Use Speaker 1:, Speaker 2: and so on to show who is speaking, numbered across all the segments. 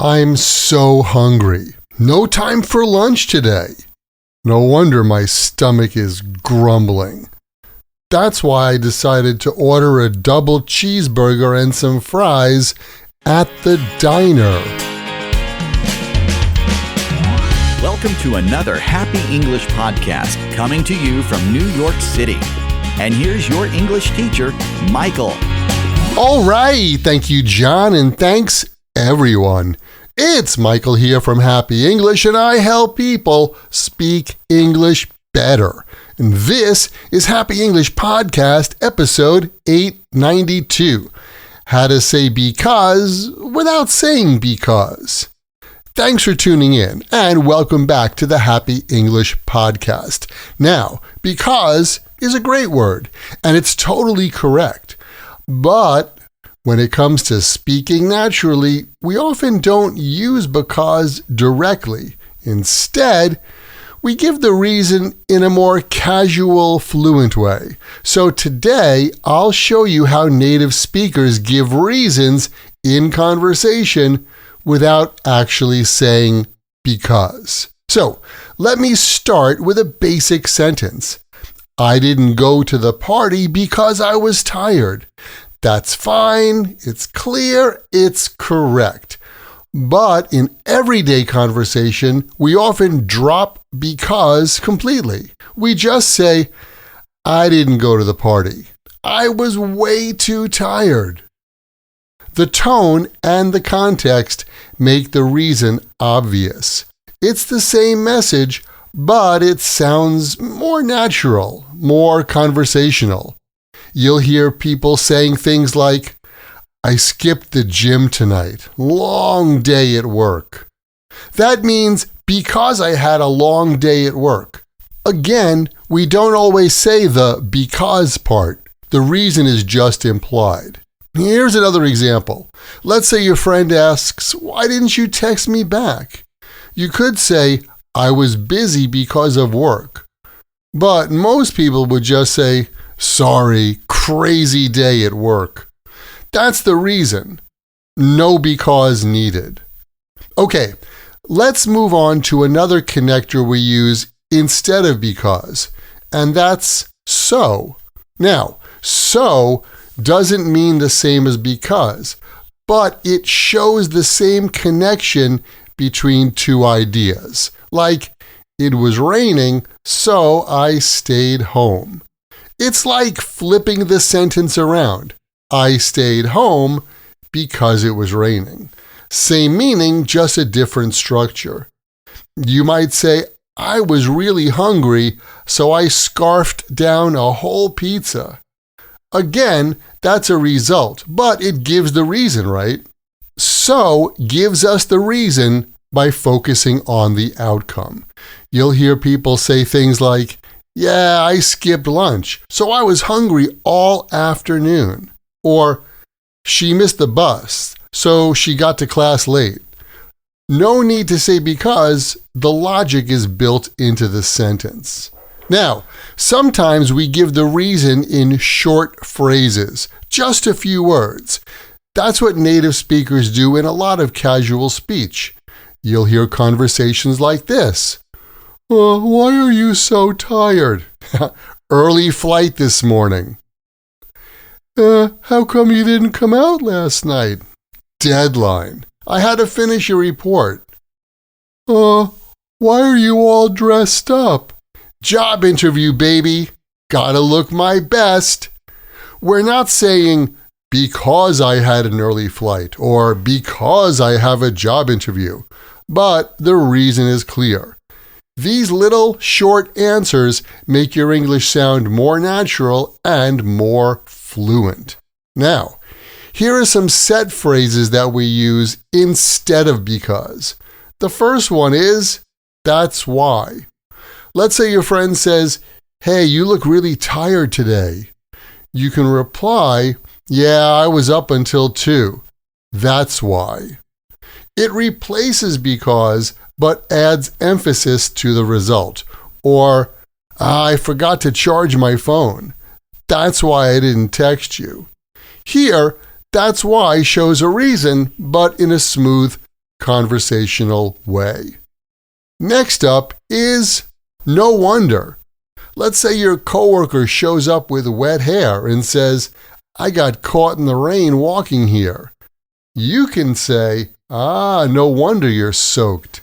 Speaker 1: I'm so hungry. No time for lunch today. No wonder my stomach is grumbling. That's why I decided to order a double cheeseburger and some fries at the diner.
Speaker 2: Welcome to another Happy English podcast coming to you from New York City. And here's your English teacher, Michael.
Speaker 1: All right, thank you, John, and thanks, everyone. It's Michael here from Happy English, and I help people speak English better. And this is Happy English Podcast, episode 892. How to say because without saying because. Thanks for tuning in, and welcome back to the Happy English Podcast. Now, because is a great word, and it's totally correct. But when it comes to speaking naturally, we often don't use because directly. Instead, we give the reason in a more casual, fluent way. So today, I'll show you how native speakers give reasons in conversation without actually saying because. So, let me start with a basic sentence. I didn't go to the party because I was tired. That's fine, it's clear, it's correct. But in everyday conversation, we often drop because completely. We just say, I didn't go to the party. I was way too tired. The tone and the context make the reason obvious. It's the same message, but it sounds more natural, more conversational. You'll hear people saying things like, I skipped the gym tonight. Long day at work. That means because I had a long day at work. Again, we don't always say the because part. The reason is just implied. Here's another example. Let's say your friend asks, why didn't you text me back? You could say, I was busy because of work. But most people would just say, sorry, crazy day at work. That's the reason. No because needed. Okay, let's move on to another connector we use instead of because, and that's so. Now, so doesn't mean the same as because, but it shows the same connection between two ideas. Like, it was raining, so I stayed home. It's like flipping the sentence around. I stayed home because it was raining. Same meaning, just a different structure. You might say, I was really hungry, so I scarfed down a whole pizza. Again, that's a result, but it gives the reason, right? So gives us the reason by focusing on the outcome. You'll hear people say things like, yeah, I skipped lunch, so I was hungry all afternoon. Or, she missed the bus, so she got to class late. No need to say because, the logic is built into the sentence. Now, sometimes we give the reason in short phrases, just a few words. That's what native speakers do in a lot of casual speech. You'll hear conversations like this. Why are you so tired? Early flight this morning. How come you didn't come out last night? Deadline. I had to finish a report. Why are you all dressed up? Job interview, baby. Gotta look my best. We're not saying because I had an early flight or because I have a job interview, but the reason is clear. These little short answers make your English sound more natural and more fluent. Now, here are some set phrases that we use instead of because. The first one is, that's why. Let's say your friend says, hey, you look really tired today. You can reply, yeah, I was up until 2. That's why. It replaces because, but adds emphasis to the result. Or, I forgot to charge my phone. That's why I didn't text you. Here, that's why shows a reason, but in a smooth, conversational way. Next up is no wonder. Let's say your coworker shows up with wet hair and says, "I got caught in the rain walking here." You can say, no wonder you're soaked.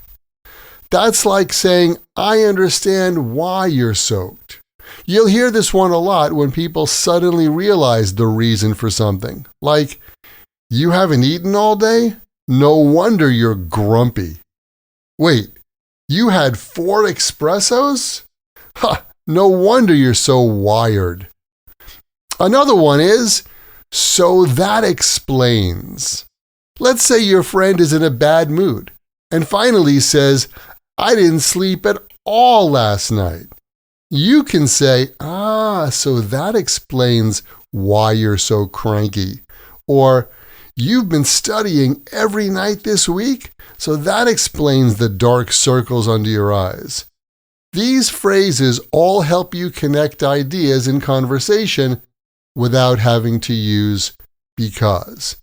Speaker 1: That's like saying, "I understand why you're soaked." You'll hear this one a lot when people suddenly realize the reason for something. Like, "You haven't eaten all day? No wonder you're grumpy." Wait, you had 4 espressos? No wonder you're so wired. Another one is, "So that explains." Let's say your friend is in a bad mood and finally says, "I didn't sleep at all last night." You can say, so that explains why you're so cranky. Or, "You've been studying every night this week, so that explains the dark circles under your eyes." These phrases all help you connect ideas in conversation without having to use because.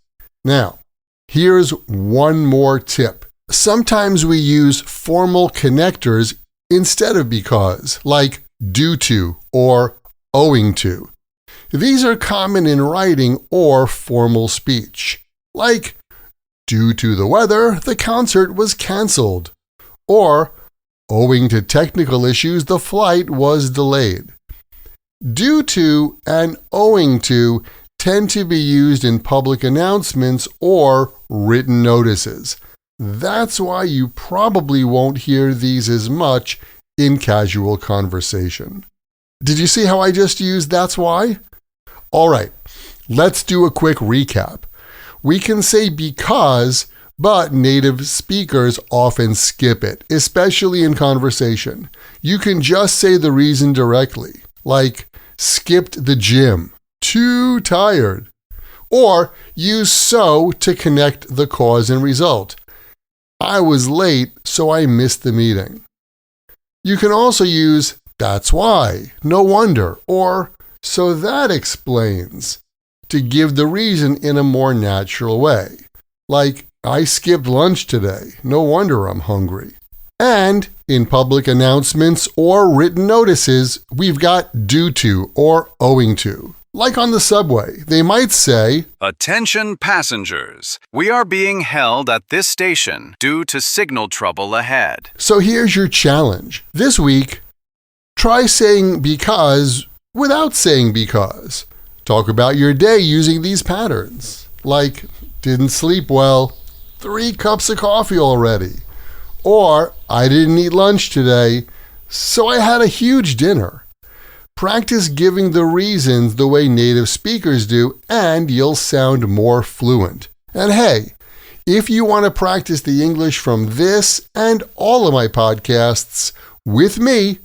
Speaker 1: Now, here's one more tip. Sometimes we use formal connectors instead of because, like due to or owing to. These are common in writing or formal speech, like, "Due to the weather, the concert was canceled," or "Owing to technical issues, the flight was delayed." Due to and owing to tend to be used in public announcements or written notices. That's why you probably won't hear these as much in casual conversation. Did you see how I just used "that's why"? All right, let's do a quick recap. We can say because, but native speakers often skip it, especially in conversation. You can just say the reason directly, like "skipped the gym, too tired." Or use "so" to connect the cause and result. "I was late, so I missed the meeting." You can also use "that's why," "no wonder," or "so that explains" to give the reason in a more natural way. Like, "I skipped lunch today, no wonder I'm hungry." And in public announcements or written notices, we've got due to or owing to. Like on the subway, they might say,
Speaker 3: "Attention passengers, we are being held at this station due to signal trouble ahead."
Speaker 1: So here's your challenge. This week, try saying because without saying because. Talk about your day using these patterns. Like, "Didn't sleep well, 3 cups of coffee already." Or, "I didn't eat lunch today, so I had a huge dinner." Practice giving the reasons the way native speakers do, and you'll sound more fluent. And hey, if you want to practice the English from this and all of my podcasts with me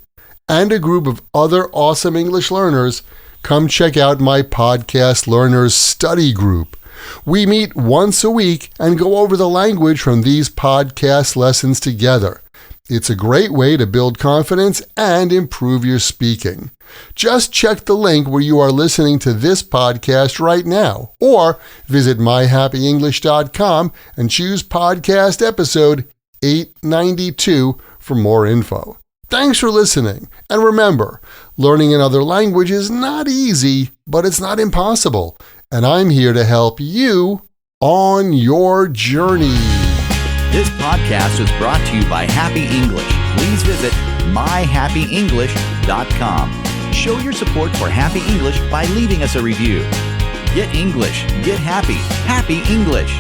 Speaker 1: and a group of other awesome English learners, come check out my Podcast Learners Study Group. We meet once a week and go over the language from these podcast lessons together. It's a great way to build confidence and improve your speaking. Just check the link where you are listening to this podcast right now, or visit myhappyenglish.com and choose podcast episode 892 for more info. Thanks for listening, and remember, learning another language is not easy, but it's not impossible, and I'm here to help you on your journey.
Speaker 2: This podcast was brought to you by Happy English. Please visit myhappyenglish.com. Show your support for Happy English by leaving us a review. Get English, get happy, Happy English.